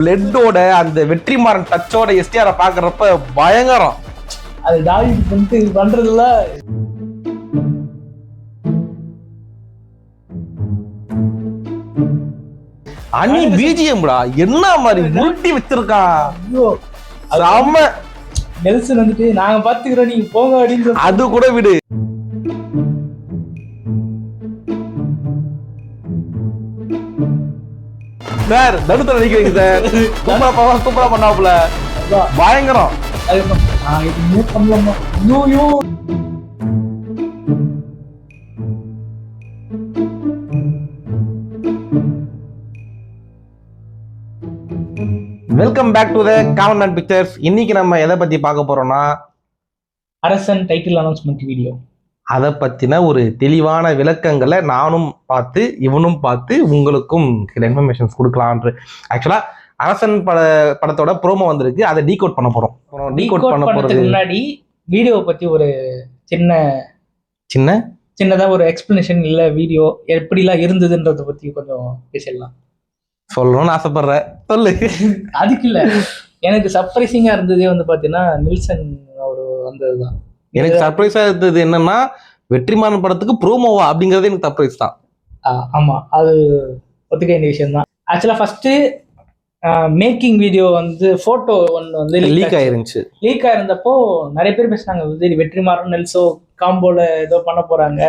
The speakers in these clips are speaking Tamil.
பிளட்டோட அந்த வெற்றிமாறன் டச்சோட எஸ்டிஆரை பாக்குறப்ப பயங்கரம். அது டாவி பண்ணிட்டு பண்றதுல அனி பிஜிஎம்டா என்ன மாதிரி உருட்டி வச்சிருக்கான். ஐயோ செம்ம. நெல்சன் வந்துட்டு நாங்க பாத்துக்கிறோம் நீங்க போங்க அப்படின்னு அது கூட விடு. சார் தடுத்து நினைக்கிறீங்க சார். சூப்பரா பண்ணாப்புல பயங்கரம். இது பண்ணலாமா? ஐயோ welcome back to the Common Man Pictures. இன்னைக்கு நம்ம எதை பத்தி பார்க்க போறோம்னா அரசன் டைட்டில் அனௌன்ஸ்மெண்ட் வீடியோ. அதை பத்தின ஒரு தெளிவான விளக்கங்களை நானும் பார்த்து இவனும் பார்த்து உங்களுக்கும் சில இன்ஃபர்மேஷன்ஸ் கொடுக்கலான்ற. ஆக்சுவலா அரசன் படத்தோட ப்ரோமோ வந்திருக்கு, அதை டீகோட் பண்ண போறோம். டீகோட் பண்ண போறதுக்கு முன்னாடி வீடியோவை பத்தி ஒரு சின்னதா ஒரு எக்ஸ்பிளனேஷன் இல்ல வீடியோ எப்படிலாம் இருந்ததுன்றத பத்தி கொஞ்சம் பேசிடலாம். சொல்லணும்னு ஆசைப்படுற சொல்லு. அதுக்கு இல்ல, எனக்கு சர்ப்ரைசிங்கா இருந்ததே வந்து பாத்தீங்கன்னா நெல்சன் அவரு வந்ததுதான். எனக்கு சர்ப்ரைஸா இருந்தது என்னன்னா வெற்றிமாறன் படத்துக்கு ப்ரோமோவா அப்படிங்கறது எனக்கு சர்ப்ரைஸ் தான். ஆமா, அது ஒத்துக்க வேண்டிய விஷயம் தான். ஆக்சுவலா ஃபர்ஸ்ட் மேக்கிங் வீடியோ வந்து போட்டோ ஒன்று வந்து லீக் ஆயிருந்தப்போ நிறைய பேர் பேசினாங்க வெற்றிமாறன் நெல்சோ காம்போல ஏதோ பண்ண போறாங்க.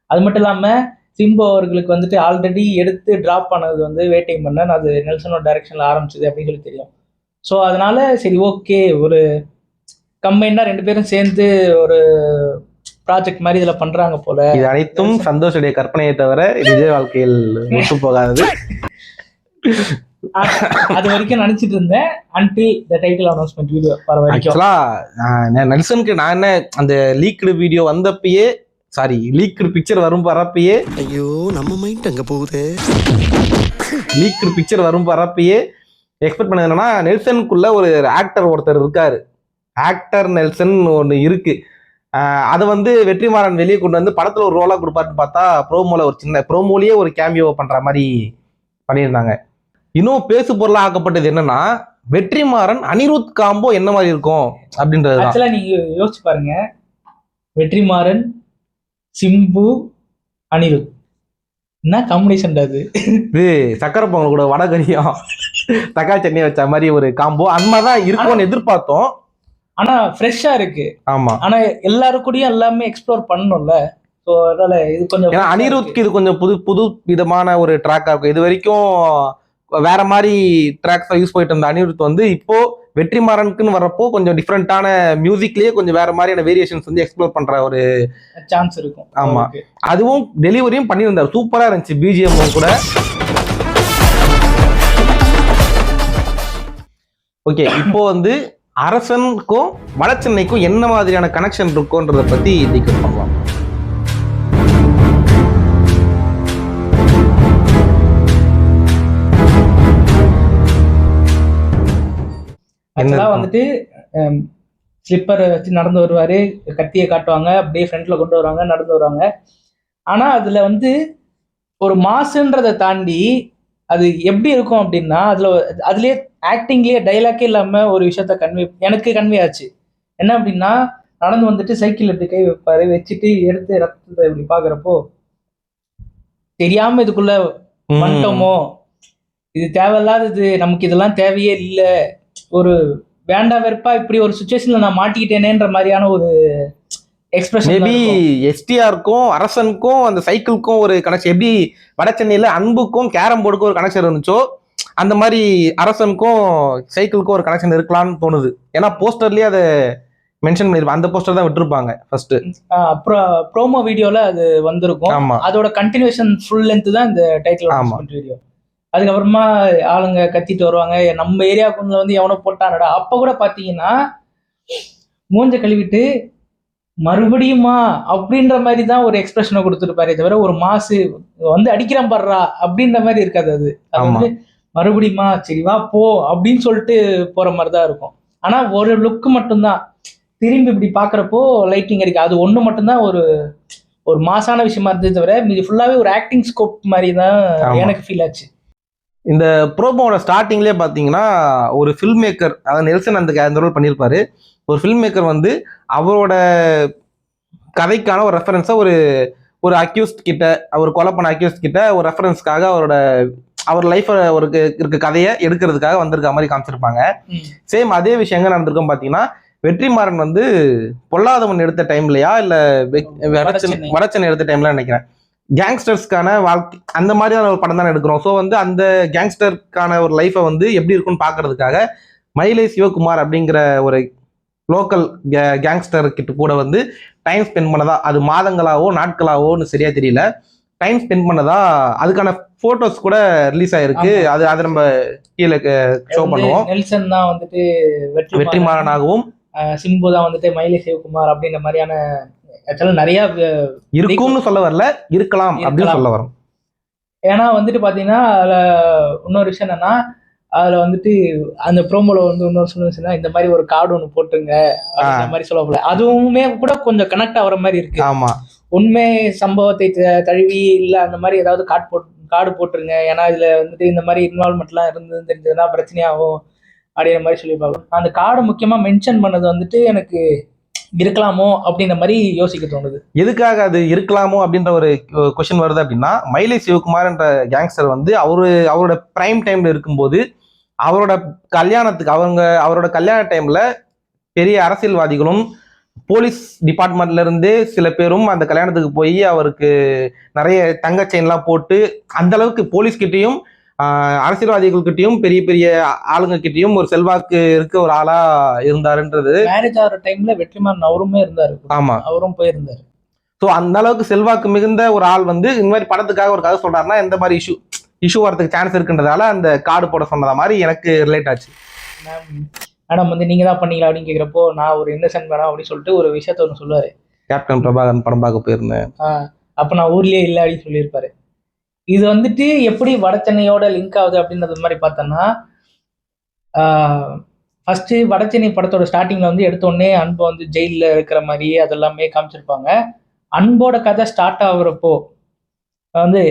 அது மட்டும் இல்லாம சிம்பு அவர்களுக்கு வந்துட்டு ஆல்ரெடி எடுத்து டிராப் பண்ணது வந்து வெயிட்டிங் பண்ண அது நெல்சனோட டைரக்ஷன்ல ஆரம்பிச்சது அப்படின்னு சொல்லி தெரியும். ஸோ அதனால சரி ஓகே, ஒரு கம்பைண்டா ரெண்டு பேரும் சேர்ந்து ஒரு ப்ராஜெக்ட் மாதிரி இதுல பண்றாங்க போல. இது அனைத்தும் சந்தோஷுடைய கற்பனையை தவிர விஜய் வாழ்க்கையில் ஒத்து போகாதது. அது வரைக்கும் நினைச்சிட்டு இருந்தேன் until the title announcement video வர வரைக்கும். ஆக்சுவலா நெல்சனுக்கு நான் என்ன அந்த லீக்டு வீடியோ வந்தப்பயே லீக்டு பிக்சர் வரும் வரப்பயே ஐயோ நம்ம மைண்ட் அங்க போகுது. லீக்டு பிக்சர் வரும் வரப்பயே எக்ஸ்பெக்ட் பண்ணது என்னன்னா நெல்சனுக்குள்ள ஒரு ஆக்டர் ஒருத்தர் இருக்காரு, ஆக்டர் நெல்சன் ஒன்று இருக்கு. அதை வந்து வெற்றிமாறன் வெளியே கொண்டு வந்து படத்துல ஒரு ரோலா கொடுப்பாருன்னு பார்த்தா ப்ரோமோல ஒரு சின்ன ப்ரோமோலயே ஒரு கேமியோ பண்ற மாதிரி பண்ணியிருந்தாங்க. இன்னும் பேசு பொருளா ஆக்கப்பட்டது என்னன்னா வெற்றிமாறன் அனிருத் காம்போ என்ன மாதிரி இருக்கும் அப்படின்றது. ஆக்சுவலா நீங்க யோசிச்சு பாருங்க, வெற்றிமாறன் சிம்பு அனிருத் என்ன காம்பினேஷன் அது. இது சக்கரை பொங்கல் கூட வடகரியும் தக்காளி சட்னி வச்ச மாதிரி ஒரு காம்போ அந்த மாதிரிதான் இருக்கும்னு எதிர்பார்த்தோம். ஆனா ஃப்ரெஷ்ஷா இருக்கு. ஆமா, ஆனா எல்லாருக்கூடயும் எல்லாமே எக்ஸ்ப்ளோர் பண்ணணும்ல. ஸோ அதனால இது கொஞ்சம் அனிருத்க்கு இது கொஞ்சம் புது விதமான ஒரு ட்ராக்கா இருக்கும். இது வரைக்கும் வேற மாதிரி ட்ராக்ஸா யூஸ் போயிட்டு இருந்த அனிருத் வந்து இப்போ வெற்றிமாறனுக்குன்னு வரப்போ கொஞ்சம் டிஃப்ரெண்டான மியூசிக்லயே கொஞ்சம் வேற மாதிரியான வேரியேஷன்ஸ் வந்து எக்ஸ்ப்ளோர் பண்ற ஒரு சான்ஸ் இருக்கும். ஆமா, அதுவும் டெலிவரியும் பண்ணியிருந்தார், சூப்பரா இருந்துச்சு. பிஜிஎம் கூட ஓகே. இப்போ வந்து அரசனுக்கும் வடசென்னைக்கும் என்ன மாதிரியான கனெக்ஷன் இருக்கும்ன்றத பத்தி டிஸ்கஸ் பண்ணலாம். வந்துட்டு ஸ்லிப்பரை வச்சு நடந்து வருவாரு, கத்தியை காட்டுவாங்க, அப்படியே ஃப்ரண்ட்ல கொண்டு வருவாங்க, நடந்து வருவாங்க. ஆனா அதுல வந்து ஒரு மாசுன்றதை தாண்டி அது எப்படி இருக்கும் அப்படின்னா அதுலயே ஆக்டிங்லயே டைலாக்கே இல்லாம ஒரு விஷயத்த எனக்கு கன்வே ஆச்சு. என்ன அப்படின்னா நடந்து வந்துட்டு சைக்கிள் எப்படி கை வைப்பாரு, வச்சுட்டு எடுத்து ரத்தத்தை இப்படி பாக்குறப்போ தெரியாம இதுக்குள்ள வந்துட்டோமோ, இது தேவையில்லாதது, நமக்கு இதெல்லாம் தேவையே இல்லை, ஒரு வேண்டா வெறுப்பா இப்படி ஒரு சிச்சுவேஷன்ல நான் மாட்டிக்கிட்டேனேன்ற மாதிரியான ஒரு எக்ஸ்பிரஷன். மேபி எஸ்டிஆருக்கும் அரசனுக்கும் அந்த சைக்கிளுக்கும் ஒரு கனெக்ஷன், எப்படி வடசென்னையில அன்புக்கும் கேரம் போர்டுக்கும் ஒரு கனெக்ஷன் இருந்துச்சோ அந்த மாதிரி அரசனுக்கும் சைக்கிளுக்கும் ஒரு கனெக்ஷன் இருக்கலாம்னு தோணுது. ஏன்னா போஸ்டர்லயே அதை மென்ஷன் பண்ணிருப்பாங்க, அந்த போஸ்டர் தான் விட்டுருப்பாங்க ஃபர்ஸ்ட். ப்ரோமோ வீடியோல அது வந்திருக்கும், அதோட கண்டினியூஷன் ஃபுல் லென்த் தான் இந்த டைட்டில் அனௌன்ஸ்மெண்ட் வீடியோ. அதுக்கப்புறமா ஆளுங்க கத்திட்டு வருவாங்க, நம்ம ஏரியாவுக்குள்ள வந்து எவனோ போட்டானடா. அப்ப கூட பாத்தீங்கன்னா மூஞ்ச கழுவிட்டு மறுபடியுமா அப்படின்ற மாதிரி தான் ஒரு எக்ஸ்பிரஷனை கொடுத்துருப்பாரே தவிர ஒரு மாசு வந்து அடிக்கிறான் பாடுறா அப்படின்ற மாதிரி இருக்காது. அது வந்து மறுபடியுமா சரி வா போ அப்படின்னு சொல்லிட்டு போற மாதிரிதான் இருக்கும். ஆனா ஒரு லுக்கு மட்டும்தான் திரும்பி இப்படி பாக்குறப்போ லைட்டிங் அடிக்கும், அது ஒண்ணு மட்டும்தான் ஒரு மாசான விஷயமா இருந்தது தவிர மீது ஃபுல்லாவே ஒரு ஆக்டிங் ஸ்கோப் மாதிரி தான் எனக்கு ஃபீல் ஆச்சு. இந்த ப்ரோமோட ஸ்டார்டிங்லேயே பார்த்தீங்கன்னா ஒரு ஃபில்ம் மேக்கர், அதாவது நெல்சன் அந்த ரோல் பண்ணியிருப்பாரு. ஒரு ஃபில்ம் மேக்கர் வந்து அவரோட கதைக்கான ஒரு ரெஃபரன்ஸை ஒரு அக்யூஸ்ட் கிட்ட, அவர் கொலை பண்ண அக்யூஸ்ட் கிட்ட ஒரு ரெஃபரன்ஸ்க்காக அவர் லைஃப்ல இருக்க கதையை எடுக்கிறதுக்காக வந்திருக்க மாதிரி காமிச்சிருப்பாங்க. சேம் அதே விஷயங்க நடந்திருக்கும். பார்த்தீங்கன்னா வெற்றிமாறன் வந்து பொல்லாதவன் எடுத்த டைம்லயா இல்ல வடச்சென்னை எடுத்த டைம்ல நினைக்கிறேன், கேங்ஸ்டர்ஸ்க்கான வாழ்க்கை அந்த மாதிரியான ஒரு படம் தான் எடுக்கிறோம். ஸோ வந்து அந்த கேங்ஸ்டருக்கான ஒரு லைஃபை வந்து எப்படி இருக்குன்னு பார்க்கறதுக்காக மயிலை சிவகுமார் அப்படிங்கிற ஒரு லோக்கல் கேங்ஸ்டர் கிட்ட கூட வந்து டைம் ஸ்பெண்ட் பண்ணதா, அது மாதங்களாவோ நாட்களாவோன்னு சரியா தெரியல, டைம் ஸ்பெண்ட் பண்ணதா அதுக்கான போட்டோஸ் கூட ரிலீஸ் ஆயிருக்கு. அது நம்ம கீழே ஷோ பண்ணுவோம். நெல்சன் தான் வந்துட்டு வெற்றிமாறனாகவும், சிம்பு தான் வந்துட்டு மயிலை சிவகுமார் அப்படின்ற மாதிரியான நிறைய இருக்கும்னு சொல்ல வரல, இருக்கலாம் அப்படின்னு சொல்ல வரோம். ஏன்னா வந்துட்டு பாத்தீங்கன்னா அதுல இன்னொரு விஷயம் என்னன்னா, அதுல வந்துட்டு அந்த ப்ரோமோல வந்து இன்னொரு சொல்லுச்சுன்னா இந்த மாதிரி ஒரு கார்டு ஒன்று போட்டுருங்க அந்த மாதிரி சொல்லக்கூட, அதுவுமே கூட கொஞ்சம் கனெக்ட் ஆகிற மாதிரி இருக்கு. ஆமா, உண்மை சம்பவத்தை தழுவி இல்ல அந்த மாதிரி ஏதாவது கார்டு போட்டுருங்க, ஏன்னா இதுல வந்துட்டு இந்த மாதிரி இன்வால்மெண்ட்லாம் இருந்ததுன்னு தெரிஞ்சதுன்னா பிரச்சனையாகும் அப்படிங்கிற மாதிரி சொல்லியிருப்பாங்க. அந்த கார்டு முக்கியமா மென்ஷன் பண்ணது வந்துட்டு எனக்கு இருக்கலாமோ அப்படின்ற மாதிரி யோசிக்க தோணுது. எதுக்காக அது இருக்கலாமோ அப்படின்ற ஒரு கொஸ்டின் வருது அப்படின்னா, மயிலை சிவகுமார் என்ற கேங்ஸ்டர் வந்து அவரோட பிரைம் டைம்ல இருக்கும்போது அவரோட கல்யாணத்துக்கு அவரோட கல்யாண டைம்ல பெரிய அரசியல்வாதிகளும் போலீஸ் டிபார்ட்மெண்ட்ல இருந்தே சில பேரும் அந்த கல்யாணத்துக்கு போய் அவருக்கு நிறைய தங்க செயின்லாம் போட்டு அந்த அளவுக்கு போலீஸ் கிட்டையும் அரசியல்வாதிகள் கிட்டையும் பெரிய பெரிய ஆளுங்க கிட்டையும் ஒரு செல்வாக்கு இருக்க ஒரு ஆளா இருந்தாருன்றது. மேரேஜ் ஆகிற டைம்ல வெற்றிமாறன் அவருமே இருந்தாரு. ஆமா, அவரும் போயிருந்தாரு. ஸோ அந்த அளவுக்கு செல்வாக்கு மிகுந்த ஒரு ஆள் வந்து இந்த மாதிரி படத்துக்காக ஒரு கதை சொல்றாருன்னா எந்த மாதிரி இஷ்யூ வரதுக்கு சான்ஸ் இருக்குன்றதால அந்த கார்டு போட சொன்னதா மாதிரி எனக்கு ரிலேட் ஆச்சு. மேடம் வந்து நீங்க தான் பண்ணீங்களா அப்படின்னு கேட்குறப்போ நான் ஒரு இன்னசென்ட் வேணாம் அப்படின்னு சொல்லிட்டு ஒரு விஷயத்த ஒன்று சொல்லுவாரு. கேப்டன் பிரபாகரன் படம் பார்க்க போயிருந்தேன், அப்ப நான் ஊர்லயே இல்லை அப்படின்னு சொல்லியிருப்பாரு. இது வந்துட்டு எப்படி வடச்சென்னையோட லிங்க் ஆகுது அப்படின்றது மாதிரி பார்த்தோன்னா, ஃபர்ஸ்ட் வடச்சென்னை படத்தோட ஸ்டார்டிங்ல வந்து எடுத்தோடனே அன்பை வந்து ஜெயிலில் இருக்கிற மாதிரி அதெல்லாமே காமிச்சிருப்பாங்க. அன்போட கதை ஸ்டார்ட் ஆகுறப்போ வந்து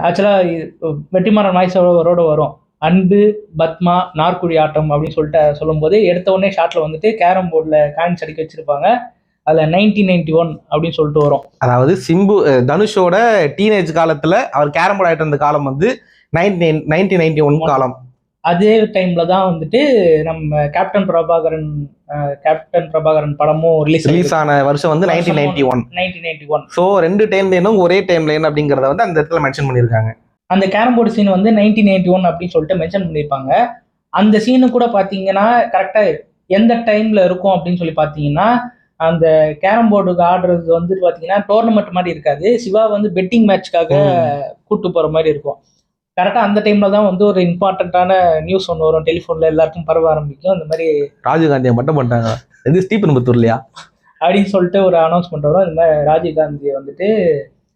ஆக்சுவலாக வெற்றிமாறன் வாய்ஸோட வரும், அன்பு பத்மா நார்குடி ஆட்டம் அப்படின்னு சொல்லும்போது எடுத்த உடனே ஷார்ட்ல வந்துட்டு கேரம் போர்டில் காயின்ஸ் அடிக்க வச்சிருப்பாங்க. அதுல 1991 அப்படின்னு சொல்லிட்டு வரும். அதாவது தனுஷோட டீனேஜ் காலத்துல அவர் கேரம் போர்டு ஆயிட்டு இருந்த காலம் வந்து 1991 காலம். அதே டைம்ல தான் வந்துட்டு நம்ம கேப்டன் பிரபாகரன் படமும் ரிலீஸ் ஆன வருஷம் வந்து 1991. ஸோ ரெண்டு டைம் லைனும் ஒரே டைம் லைன் அப்படிங்கறத வந்து அந்த இடத்துல மென்ஷன் பண்ணியிருக்காங்க. அந்த கேரம் போர்டு சீன் வந்து 1991 அப்படின்னு சொல்லிட்டு மென்ஷன் பண்ணியிருப்பாங்க. அந்த சீனு கூட பாத்தீங்கன்னா கரெக்டா எந்த டைம்ல இருக்கும் அப்படின்னு சொல்லி பாத்தீங்கன்னா, அந்த கேரம் போர்டுக்கு ஆடுறது வந்து பாத்தீங்கன்னா டோர்னமெண்ட் மாதிரி இருக்காது, சிவா வந்து பெட்டிங் மேட்ச்க்காக கூட்டு போற மாதிரி இருக்கும். கரெக்டா அந்த டைம்ல தான் வந்து ஒரு இம்பார்ட்டன்டான நியூஸ் ஒன்று வரும், டெலிஃபோன்ல எல்லாருக்கும் பரவ ஆரம்பிக்கும். அந்த மாதிரி ராஜீவ்காந்தியை மட்டும் பண்ணிட்டாங்க, இது ஸ்ரீபெரும்புத்தூர்லையா அப்படின்னு சொல்லிட்டு ஒரு அனௌன்ஸ்மெண்ட் வரும். இந்த மாதிரி ராஜீவ்காந்தியை வந்துட்டு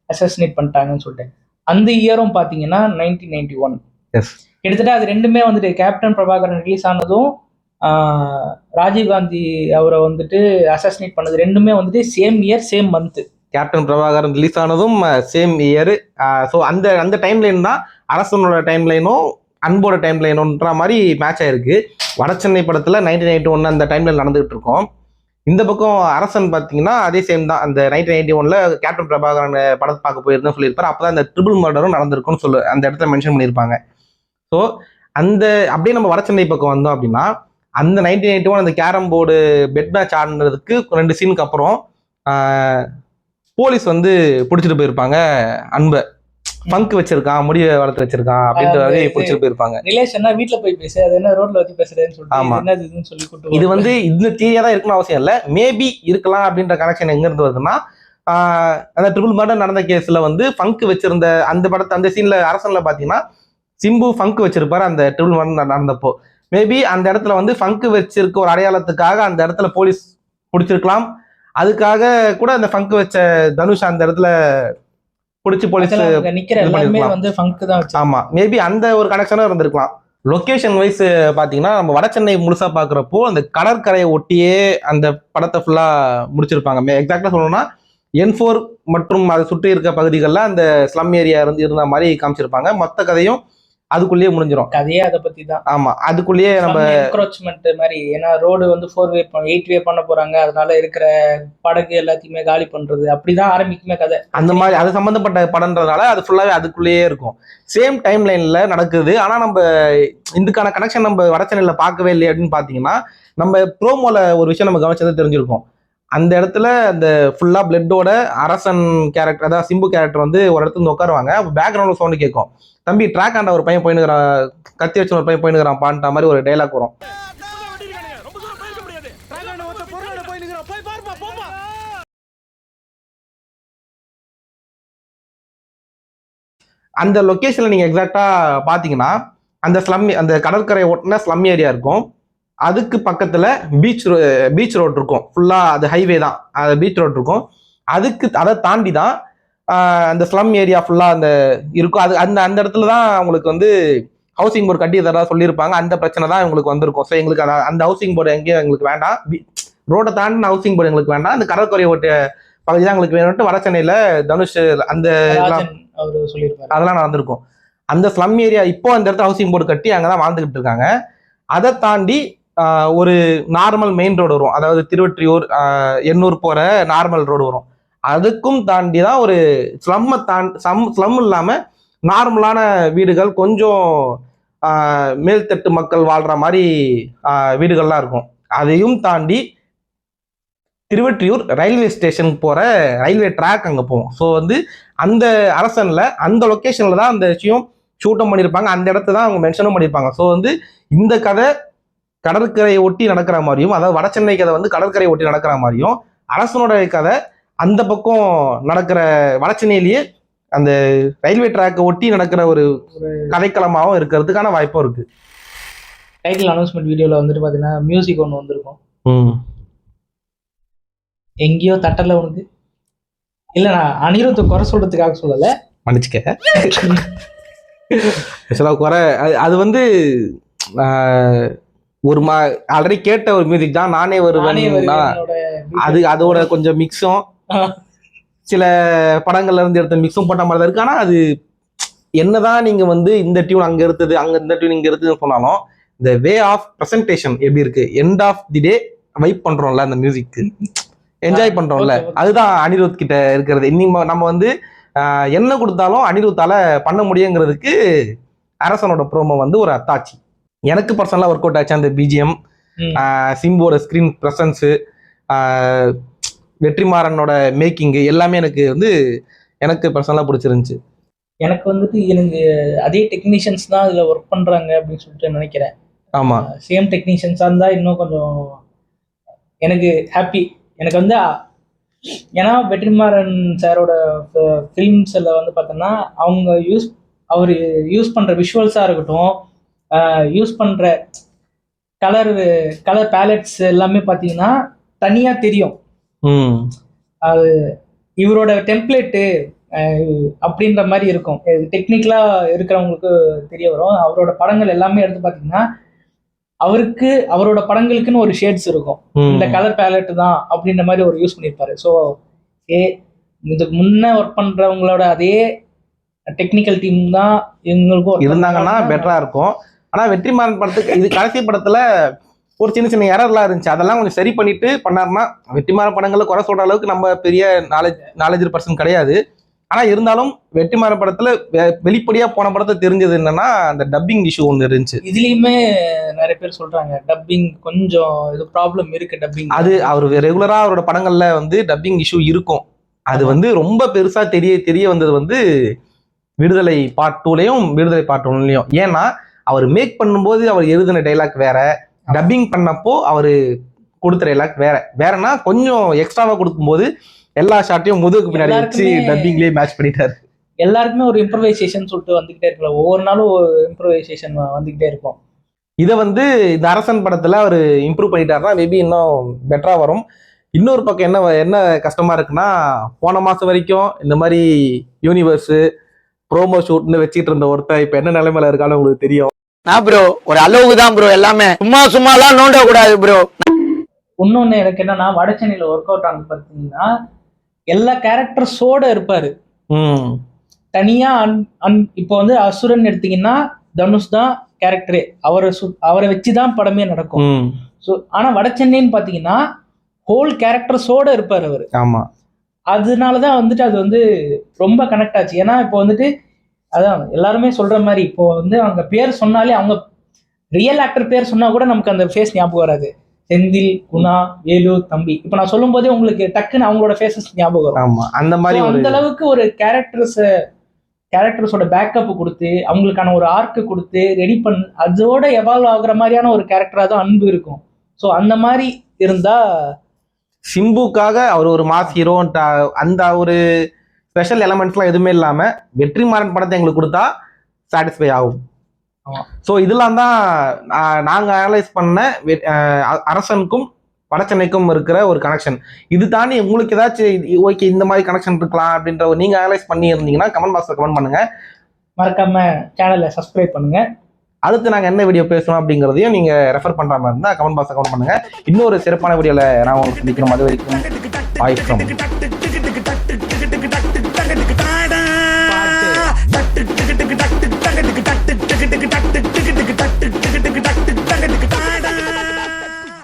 அசசினேட் பண்ணிட்டாங்கன்னு சொல்லிட்டு. அந்த இயரும் பாத்தீங்கன்னா 1991. கிட்டத்தட்ட அது ரெண்டுமே வந்துட்டு கேப்டன் பிரபாகரன் ரிலீஸ் ஆனதும் ராஜீவ்காந்தி அவரை வந்துட்டு அசசினேட் பண்ணது ரெண்டுமே வந்துட்டு same year same month. Captain Prabhakaran release ஆனதும் சேம் இயர். ஸோ அந்த டைம் லைன் தான் அரசனோட டைம் லைனும் அன்போட டைம் லைனுன்ற மாதிரி மேட்ச் ஆயிருக்கு. வடச்சென்னை படத்துல 1991 அந்த டைம்ல நடந்துகிட்டு இருக்கோம். இந்த பக்கம் அரசன் பார்த்தீங்கன்னா அதே சேம் தான், அந்த 1991 கேப்டன் பிரபாகரன் படத்தை பார்க்க போயிருந்தேன்னு சொல்லியிருப்பாரு. அப்பதான் இந்த ட்ரிபிள் மர்டரும் நடந்திருக்கும்னு அந்த இடத்துல மென்ஷன் பண்ணியிருப்பாங்க. ஸோ அப்படியே நம்ம வடச்சென்னை பக்கம் வந்தோம் அப்படின்னா, அந்த 1991 அந்த கேரம் போர்டு பெட் மேட்ச் ஆடுனதுக்கு 2 சீனுக்கு அப்புறம் போலீஸ் வந்து பிடிச்சிட்டு போயிருப்பாங்க அன்பை. பங்க் வச்சிருக்கான், முடிவை வளர்த்து வச்சிருக்கான் அப்படின்ற பிடிச்சிட்டு போயிருப்பாங்க. ரிலேஷனா வீட்டுல போய் பேசு, அது என்ன ரோட்ல வச்சு பேசுறேன்னு சொல்லிட்டு இது வந்து இந்த தீயா தான் இருக்கணும் அவசியம் இல்லை, மேபி இருக்கலாம் அப்படின்ற கனெக்ஷன் எங்க இருந்து வருதுன்னா, அந்த ட்ரிபிள் மர்டர் நடந்த கேஸ்ல வந்து பங்க் வச்சிருந்த அந்த படத்தை அந்த சீன்ல அரசன்ல பாத்தீங்கன்னா சிம்பு ஃபங்க் வச்சிருப்பாரு அந்த ட்ரிபிள் மர்டர் நடந்தப்போ. மேபி அந்த இடத்துல வந்து ஃபங்க் வச்சிருக்க ஒரு அடையாளத்துக்காக அந்த இடத்துல போலீஸ் பிடிச்சிருக்கலாம். அதுக்காக கூட அந்த ஃபங்க் வச்ச தனுஷ் அந்த இடத்துல பிடிச்சி போலீஸ் ஆமா, மேபி அந்த ஒரு கனெக்ஷனும் இருந்திருக்கலாம். லொகேஷன் வைஸ் பாத்தீங்கன்னா நம்ம வடசென்னை முழுசா பாக்குறப்போ அந்த கடற்கரையை ஒட்டியே அந்த படத்தை ஃபுல்லா முடிச்சிருப்பாங்க. எக்ஸாக்டா சொல்லணும்னா N4 மற்றும் அதை சுற்றி இருக்க பகுதிகளில் அந்த ஸ்லம் ஏரியா இருந்த மாதிரி காமிச்சிருப்பாங்க. மொத்த கதையும் அதுக்குள்ளேயே முடிஞ்சிடும். கதையே அதை பத்தி தான். ஆமா, அதுக்குள்ளேயே நம்ம என்க்ரோச்மெண்ட் மாதிரி. ஏன்னா ரோடு வந்து 4-வே 8-வே பண்ண போறாங்க, அதனால இருக்கிற படகு எல்லாத்தையுமே காலி பண்றது, அப்படிதான் ஆரம்பிக்குமே கதை. அந்த மாதிரி அது சம்பந்தப்பட்ட படம்ன்றதுனால அது ஃபுல்லாவே அதுக்குள்ளேயே இருக்கும். சேம் டைம் லைன்ல நடக்குது. ஆனா நம்ம இதுக்கான கனெக்ஷன் நம்ம வடச்சென்னையில பார்க்கவே இல்லை அப்படின்னு பாத்தீங்கன்னா, நம்ம ப்ரோமோல ஒரு விஷயம் நம்ம கவனிச்சது தெரிஞ்சிருக்கும். அந்த இடத்துல அந்த ஃபுல்லா பிளட்டோட அரசன் கேரக்டர், அதாவது சிம்பு கேரக்டர் வந்து ஒரு இடத்துல இருந்து உட்காருவாங்க. பேக்ரவுண்ட்ல சவுண்ட் கேட்கும். தம்பி ட்ராக் ஆண்ட ஒரு பையன் போயினுக்கிறான், கத்தி வச்சு ஒரு பையன் போயினுக்கிறான் பான்ற மாதிரி ஒரு டைலாக் வரும். அந்த லொகேஷன்ல நீங்க எக்ஸாக்டா பாத்தீங்கன்னா அந்த அந்த கடற்கரை ஒட்டின ஸ்லம் ஏரியா இருக்கும். அதுக்கு பக்கத்துல பீச் ரோட் இருக்கும். ஃபுல்லா அது ஹைவே தான், அது பீச் ரோட் இருக்கும். அதை தாண்டி தான் அந்த ஸ்லம் ஏரியா ஃபுல்லா அந்த இருக்கும். அது அந்த அந்த இடத்துல தான் உங்களுக்கு வந்து ஹவுசிங் போர்டு கட்டி தரதா சொல்லியிருப்பாங்க. அந்த பிரச்சனை தான் எங்களுக்கு வந்திருக்கும். ஸோ எங்களுக்கு அந்த ஹவுசிங் போர்டு எங்கேயும் எங்களுக்கு வேண்டாம், ரோட்டை தாண்டின ஹவுசிங் போர்டு எங்களுக்கு வேண்டாம், அந்த கடற்கரை ஓட்டிய பகுதி தான் எங்களுக்கு வேணும்ட்டு வட சென்னையில தனுஷ் அந்த அதெல்லாம் நடந்திருக்கும். அந்த ஸ்லம் ஏரியா இப்போ அந்த இடத்துல ஹவுசிங் போர்டு கட்டி அங்கதான் வாழ்ந்துகிட்டு இருக்காங்க. அதை தாண்டி ஒரு நார்மல் மெயின் ரோடு வரும், அதாவது திருவொற்றியூர் எண்ணூர் போற நார்மல் ரோடு வரும். அதுக்கும் தாண்டி தான் ஒரு ஸ்லம் இல்லாம நார்மலான வீடுகள், கொஞ்சம் மேல்தட்டு மக்கள் வாழ்ற மாதிரி வீடுகள்லாம் இருக்கும். அதையும் தாண்டி திருவொற்றியூர் ரயில்வே ஸ்டேஷன் போற ரயில்வே ட்ராக் அங்க போகும். ஸோ வந்து அந்த அரசன்ல அந்த லொக்கேஷன்ல தான் அந்த விஷயம் ஷூட்டும் பண்ணியிருப்பாங்க. அந்த இடத்த தான் அவங்க மென்ஷனும் பண்ணியிருப்பாங்க. ஸோ வந்து இந்த கதை கடற்கரையை ஒட்டி நடக்கிற மாதிரியும், அதாவது வட சென்னை கதை வந்து கடற்கரையை ஒட்டி நடக்கிற மாதிரியும், அரசனோட கதை அந்த பக்கம் நடக்கிற வட சென்னையிலேயே அந்த ரயில்வே ட்ராக்கை ஒட்டி நடக்கிற ஒரு கதைக்களமாகவும் இருக்கிறதுக்கான வாய்ப்பும் இருக்கு. டைட்டில் அனௌன்ஸ்மெண்ட் வீடியோல வந்துட்டு பாத்தீங்கன்னா மியூசிக் ஒன்று வந்திருக்கும். எங்கேயோ தட்டல உனக்கு இல்ல, நான் அனிருத்தை குறை சொல்றதுக்காக சொல்லல, மன்னிச்சுக்க. குறை அது வந்து ஒரு ஆல்ரெடி கேட்ட ஒரு மியூசிக் தான், நானே வருவேன். அது அதோட கொஞ்சம் மிக்ஸும் சில படங்கள்ல இருந்து எடுத்த மிக்ஸும் போட்ட மாதிரி தான் இருக்கு. ஆனா அது என்னதான் நீங்க வந்து இந்த டியூன் அங்க எடுத்தது, அங்க இந்த டியூன் இங்க எடுத்ததுன்னு சொன்னாலும் இந்த வே ஆஃப் பிரசன்டேஷன் எப்படி இருக்கு, end of the day vibe பண்றோம்ல அந்த மியூசிக்கு, என்ஜாய் பண்றோம்ல, அதுதான் அனிருத் கிட்ட இருக்கிறது. இன்னும் நம்ம வந்து என்ன கொடுத்தாலும் அனிருத்தால பண்ண முடியுங்கிறதுக்கு அரசனோட ப்ரோமோ வந்து ஒரு அத்தாட்சி. எனக்கு பர்சனலா ஒர்க் அவுட் ஆச்சு அந்த பிஜிஎம், சிம்போட ஸ்கிரீன் பிரசன்ஸு, வெற்றிமாறனோட மேக்கிங்கு எல்லாமே எனக்கு பர்சனலா பிடிச்சிருந்துச்சு. எனக்கு வந்துட்டு எனக்கு அதே டெக்னீஷியன்ஸ் தான் இதுல ஒர்க் பண்றாங்க அப்படின்னு சொல்லிட்டு நினைக்கிறேன். ஆமா, சேம் டெக்னீஷியன்ஸா இருந்தா இன்னும் கொஞ்சம் எனக்கு ஹாப்பி. எனக்கு வந்து ஏன்னா வெற்றிமாறன் சாரோட ஃபிலிம்ஸ்ல வந்து பார்த்தோன்னா அவர் யூஸ் பண்ற விஷுவல்ஸா இருக்கட்டும், யூஸ் பண்ற கலர் பேலட்ஸ் எல்லாமே பார்த்தீங்கன்னா தனியா தெரியும். அது இவரோட டெம்ப்ளேட்டு அப்படின்ற மாதிரி இருக்கும். டெக்னிக்கலா இருக்கிறவங்களுக்கு தெரிய வரும். அவரோட படங்கள் எல்லாமே எடுத்து பார்த்தீங்கன்னா அவரோட படங்களுக்குன்னு ஒரு ஷேட்ஸ் இருக்கும். இந்த கலர் பேலட் தான் அப்படின்ற மாதிரி ஒரு யூஸ் பண்ணியிருப்பாரு. ஸோ இதுக்கு முன்ன ஒர்க் பண்றவங்களோட அதே டெக்னிக்கல் டீம் தான் எங்களுக்கும் இருந்தாங்கன்னா பெட்டரா இருக்கும். ஆனா வெற்றிமாறன் படத்துக்கு இது கடைசி படத்துல ஒரு சின்ன சின்ன எரர்லாம் இருந்துச்சு. அதெல்லாம் கொஞ்சம் சரி பண்ணிட்டு பண்ணாருன்னா, வெற்றிமாறன் படங்கள்ல குறை சொல்ற அளவுக்கு நம்ம பெரிய நாலேஜ் பர்சன் கிடையாது. ஆனா இருந்தாலும் வெற்றிமாறன் படத்துல வெளிப்படையா போன படத்தை தெரிஞ்சது என்னன்னா அந்த டப்பிங் இஷ்யூ ஒன்று இருந்துச்சு. இதுலயுமே நிறைய பேர் சொல்றாங்க டப்பிங் கொஞ்சம் இது ப்ராப்ளம் இருக்கு. டப்பிங் அது அவர் ரெகுலரா அவரோட படங்கள்ல வந்து டப்பிங் இஷ்யூ இருக்கும். அது வந்து ரொம்ப பெருசா தெரிய வந்தது வந்து விடுதலை பார்ட் 2லயும் விடுதலை பார்ட் 1லயும். ஏன்னா அவர் மேக் பண்ணும்போது அவர் எழுதின டைலாக் வேற, டப்பிங் பண்ணப்போ அவரு கொடுத்த டைலாக் வேறனா கொஞ்சம் எக்ஸ்ட்ராவா கொடுக்கும்போது எல்லா ஷாட்டையும் முதுகுக்கு பின்னாடி வச்சு டப்பிங்லயே மேட்ச் பண்ணிட்டாரு. எல்லாருக்குமே ஒரு இம்ப்ரவைசேஷன் சொல்லிட்டு வந்துகிட்டே இருக்கல, ஒவ்வொரு நாளும் ஒரு இம்ப்ரவைசேஷன் வந்துகிட்டே இருக்கும். இதை வந்து இந்த அரசன் படத்துல அவர் இம்ப்ரூவ் பண்ணிட்டாருன்னா மேபி இன்னும் பெட்டரா வரும். இன்னொரு பக்கம் என்ன கஷ்டமா இருக்குன்னா, போன மாசம் வரைக்கும் இந்த மாதிரி யூனிவர்ஸ் ப்ரோமோ ஷூட்னு வச்சுட்டு இருந்த ஒருத்தர் இப்ப என்ன நிலைமையில இருக்கான்னு உங்களுக்கு தெரியும். நான் ப்ரோ ஒரு அளவுக்கு தான் ப்ரோ, எல்லாமே சும்மாலாம் நோண்ட கூடாது ப்ரோ. இன்னொன்னு எனக்கு என்னன்னா, வட சென்னையில ஒர்க் அவுட் ஆனது பார்த்தீங்கன்னா எல்லா கேரக்டர்ஸோட இருப்பாரு. தனியா இப்போ வந்து அசுரன் எடுத்தீங்கன்னா தனுஷ் தான் கேரக்டரே, அவரை வச்சுதான் படமே நடக்கும். ம். ஸோ ஆனா வட சென்னைன்னு பாத்தீங்கன்னா ஹோல் கேரக்டர்ஸோட இருப்பார் அவர். ஆமா. அதனாலதான் வந்துட்டு அது வந்து ரொம்ப கனெக்ட் ஆச்சு. ஏன்னா இப்போ வந்துட்டு அதான் எல்லாருமே சொல்ற மாதிரி இப்போ வந்து அவங்க பேர் சொன்னாலே அவங்க ரியல் ஆக்டர் பேர் சொன்னா கூட நமக்கு அந்த ஃபேஸ் ஞாபகம் வராது. செந்தில், குணா, வேலு, தம்பி, இப்போ நான் சொல்லும் போதே உங்களுக்கு டக்குன்னு அவங்களோட ஃபேஸஸ் ஞாபகம் வரும். ஆமா, அந்த மாதிரி So, அந்த அளவுக்கு ஒரு கேரக்டர்ஸோட பேக்கப் கொடுத்து அவங்களுக்கான ஒரு ஆர்க்கு கொடுத்து ரெடி அதோட எவால்வ் ஆகுற மாதிரியான ஒரு கேரக்டரா தான் அன்பு இருக்கும். ஸோ அந்த மாதிரி இருந்தா சிம்புக்காக அவர் ஒரு மாஸ் ஹீரோ, அந்த ஒரு ஸ்பெஷல் எலமெண்ட்ஸ்லாம் எதுவுமே இல்லாம வெற்றிமாறன் படத்தை எங்களுக்கு கொடுத்தா சாட்டிஸ்ஃபை ஆகும். ஆமா. ஸோ இதெல்லாம் தான் நாங்க அனலைஸ் பண்ண அரசனுக்கும் வடசென்னைக்கும் இருக்கிற ஒரு கனெக்ஷன். இது தாண்டி உங்களுக்கு ஏதாச்சும் ஓகே இந்த மாதிரி கனெக்ஷன் இருக்கலாம் அப்படின்ற நீங்க அனலைஸ் பண்ணி இருந்தீங்கன்னா கமெண்ட் பாக்ஸ்ல கமெண்ட் பண்ணுங்க. மறக்காம சேனலை சப்ஸ்கிரைப் பண்ணுங்க. அடுத்து நாங்க என்ன வீடியோ பேசணும் அப்படிங்கிறதையும் நீங்க ரெஃபர் பண்ற மாதிரி இருந்தா கமெண்ட் பாக்ஸ்ல கமெண்ட் பண்ணுங்க. இன்னொரு சிறப்பான வீடியோல நான் உங்களுக்கு சந்திக்கிறோம். அது வரைக்கும் பாய் ஃப்ரம்